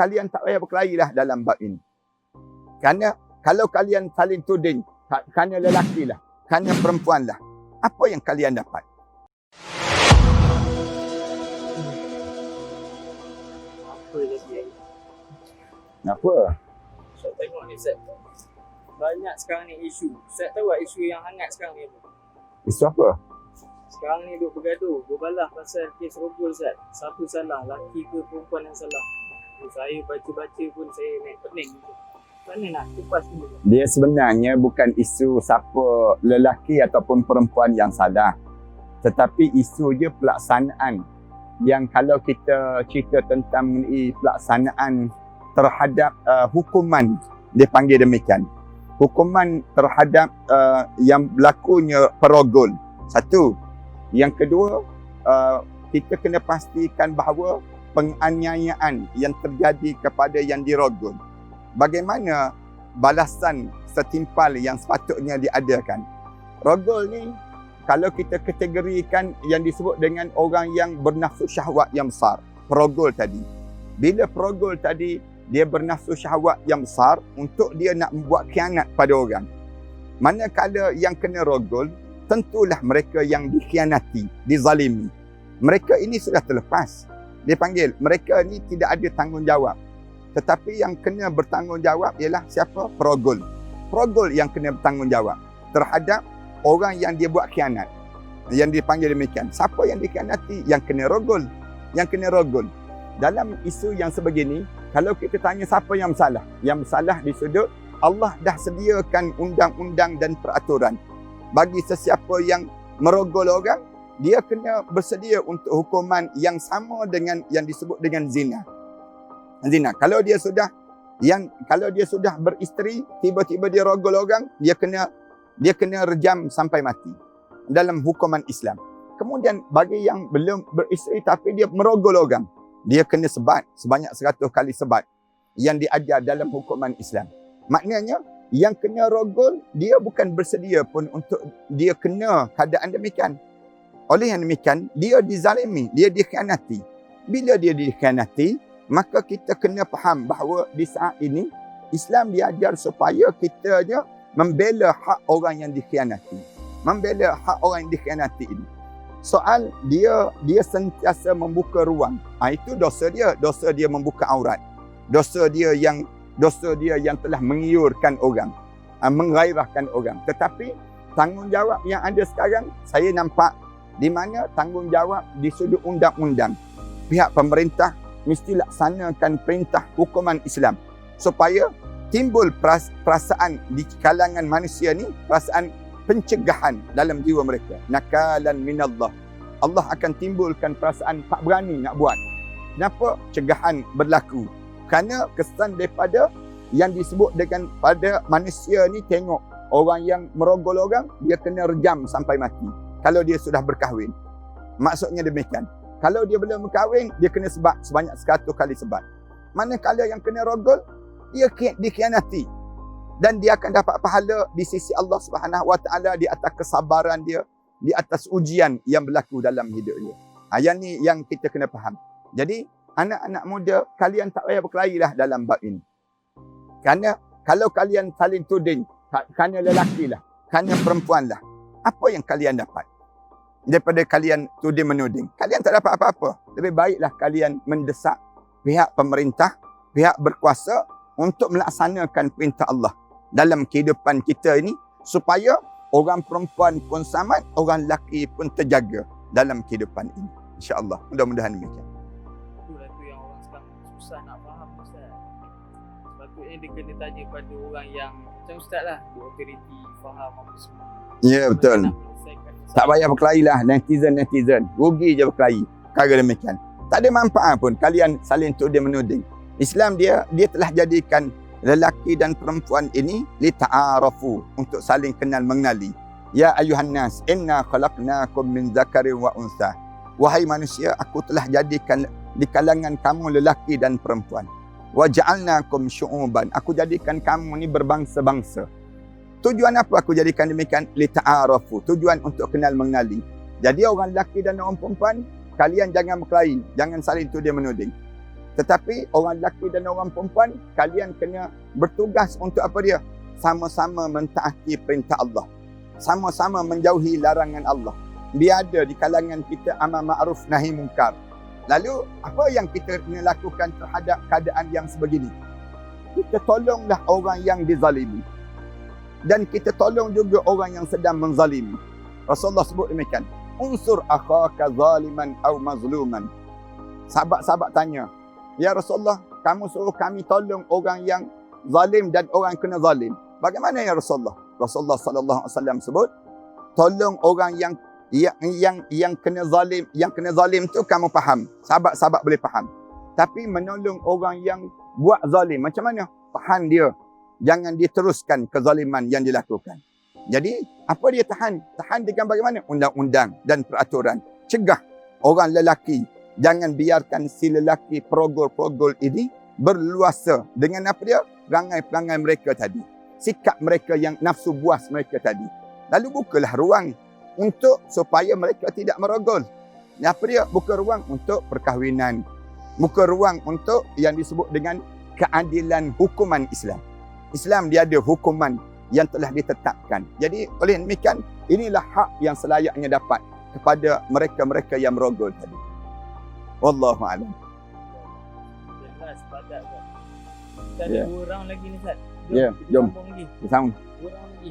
kalian tak payah berkelahi lah dalam bab ini. Kerana kalau kalian saling tuding, kerana lelaki lah, kerana perempuan lah, apa yang kalian dapat? Apa lagi? Apa? Saya tengok ni, Ustaz. Banyak sekarang ni isu. Ustaz tahu tak isu yang hangat sekarang ni apa? Isu apa? Sekarang ni duk bergaduh, berbalah pasal kes rogol, Ustaz. Siapa salah, laki ke perempuan yang salah? Saya baca-baca pun saya naik pening. Mana nak kupas ni? Dia sebenarnya bukan isu siapa lelaki ataupun perempuan yang salah. Tetapi isu dia pelaksanaan. Yang kalau kita cerita tentang mengenai pelaksanaan terhadap hukuman, dia panggil demikian. Hukuman terhadap yang berlakunya perogol. Satu. Yang kedua, kita kena pastikan bahawa penganiayaan yang terjadi kepada yang dirogol, bagaimana balasan setimpal yang sepatutnya diadakan. Rogol ni, kalau kita kategorikan yang disebut dengan orang yang bernafsu syahwat yang besar, perogol tadi. Bila perogol tadi, dia bernafsu syahwat yang besar untuk dia nak membuat khianat pada orang. Manakala yang kena rogol, tentulah mereka yang dikhianati, dizalimi. Mereka ini sudah terlepas. Dia panggil, mereka ni tidak ada tanggungjawab. Tetapi yang kena bertanggungjawab ialah siapa? Perogol. Perogol yang kena bertanggungjawab terhadap orang yang dia buat khianat. Yang dipanggil demikian. Siapa yang dikhianati? Yang kena rogol. Yang kena rogol. Dalam isu yang sebegini, kalau kita tanya siapa yang bersalah? Yang bersalah di sudut Allah dah sediakan undang-undang dan peraturan. Bagi sesiapa yang merogol orang, dia kena bersedia untuk hukuman yang sama dengan yang disebut dengan zina. Zina. Kalau dia sudah beristeri, tiba-tiba dia rogol orang, dia kena rejam sampai mati dalam hukuman Islam. Kemudian bagi yang belum beristeri tapi dia merogol orang, dia kena sebat sebanyak 100 kali sebat yang diajar dalam hukuman Islam. Maknanya yang kena rogol, dia bukan bersedia pun untuk dia kena keadaan demikian. Oleh yang demikian, dia dizalimi, dia dikhianati. Bila dia dikhianati, maka kita kena faham bahawa di saat ini, Islam diajar supaya kita membela hak orang yang dikhianati. Membela hak orang yang dikhianati ini. Soal dia sentiasa membuka ruang. Itu dosa dia membuka aurat. Dosa dia yang telah mengiurkan orang, menggairahkan orang. Tetapi tanggungjawab yang ada sekarang, saya nampak di mana tanggungjawab di sudut undang-undang. Pihak pemerintah mesti laksanakan perintah hukuman Islam supaya timbul perasaan di kalangan manusia ni, perasaan pencegahan dalam jiwa mereka. Nakalan minallah. Allah akan timbulkan perasaan tak berani nak buat. Kenapa? Cegahan berlaku. Kerana kesan daripada yang disebut dengan pada manusia ni, tengok orang yang merogol orang, dia kena rejam sampai mati. Kalau dia sudah berkahwin. Maksudnya demikian. Kalau dia belum berkahwin, dia kena sebat sebanyak 100 kali sebat. Manakala yang kena rogol, dia dikhianati. Dan dia akan dapat pahala di sisi Allah Subhanahu Wa Taala di atas kesabaran dia, di atas ujian yang berlaku dalam hidup dia. Yang ni yang kita kena faham. Jadi, anak-anak muda, kalian tak payah berkelahi lah dalam bab ini. Kerana kalau kalian saling tuding, kerana lelaki lah, kerana perempuan lah, apa yang kalian dapat? Daripada kalian tuding menuding, kalian tak dapat apa-apa. Lebih baiklah kalian mendesak pihak pemerintah, pihak berkuasa untuk melaksanakan perintah Allah dalam kehidupan kita ini, supaya orang perempuan pun selamat, orang lelaki pun terjaga dalam kehidupan ini. InsyaAllah. Mudah-mudahan demikian. Itulah tu yang orang sekarang susah nak faham, Ustaz. Sepatutnya dia kena tanya pada orang yang macam Ustaz lah, authority, faham apa semua. Ya, betul. Tak payah berkelahi lah netizen. Rugi je berkelahi. Perkara demikian. Tak ada manfaat pun kalian saling tuding menuding. Islam dia telah jadikan lelaki dan perempuan ini lita'arafu, untuk saling kenal mengenali. Ya ayuhan nas, inna khalaqnakum min zakarin wa unsa. Wahai manusia, aku telah jadikan di kalangan kamu lelaki dan perempuan. Wa ja'alnakum syu'uban. Aku jadikan kamu ni berbangsa-bangsa. Tujuan apa aku jadikan demikian? Lita'arafu. Tujuan untuk kenal mengenali. Jadi orang lelaki dan orang perempuan, kalian jangan berkelahi, jangan saling tuding menuding. Tetapi orang lelaki dan orang perempuan, kalian kena bertugas untuk apa dia? Sama-sama mentaati perintah Allah. Sama-sama menjauhi larangan Allah. Biar ada di kalangan kita amal ma'ruf nahi mungkar. Lalu, apa yang kita kena lakukan terhadap keadaan yang sebegini? Kita tolonglah orang yang dizalimi. Dan kita tolong juga orang yang sedang menzalimi. Rasulullah sebut demikian. Unsur akhaka zaliman au mazluman. Sahabat-sahabat tanya, ya Rasulullah, kamu suruh kami tolong orang yang zalim dan orang yang kena zalim. Bagaimana ya Rasulullah? Rasulullah sallallahu alaihi wasallam sebut, tolong orang yang kena zalim tu kamu faham. Sahabat-sahabat boleh faham. Tapi menolong orang yang buat zalim, macam mana? Tahan dia. Jangan diteruskan kezaliman yang dilakukan. Jadi, apa dia tahan? Tahan dengan bagaimana? Undang-undang dan peraturan. Cegah orang lelaki. Jangan biarkan si lelaki perogol-perogol ini berluasa dengan apa dia? Perangai-perangai mereka tadi. Sikap mereka yang nafsu buas mereka tadi. Lalu bukalah ruang untuk supaya mereka tidak merogol. Apa dia? Buka ruang untuk perkahwinan. Buka ruang untuk yang disebut dengan keadilan hukuman Islam. Islam dia ada hukuman yang telah ditetapkan. Jadi oleh demikian, inilah hak yang selayaknya dapat kepada mereka-mereka yang merogol tadi. Wallahu a'lam. Jelas padat kan. Kita ada Ya. orang lagi ni Ustaz. Ya, jom. Sambung lagi. Sama. Orang lagi.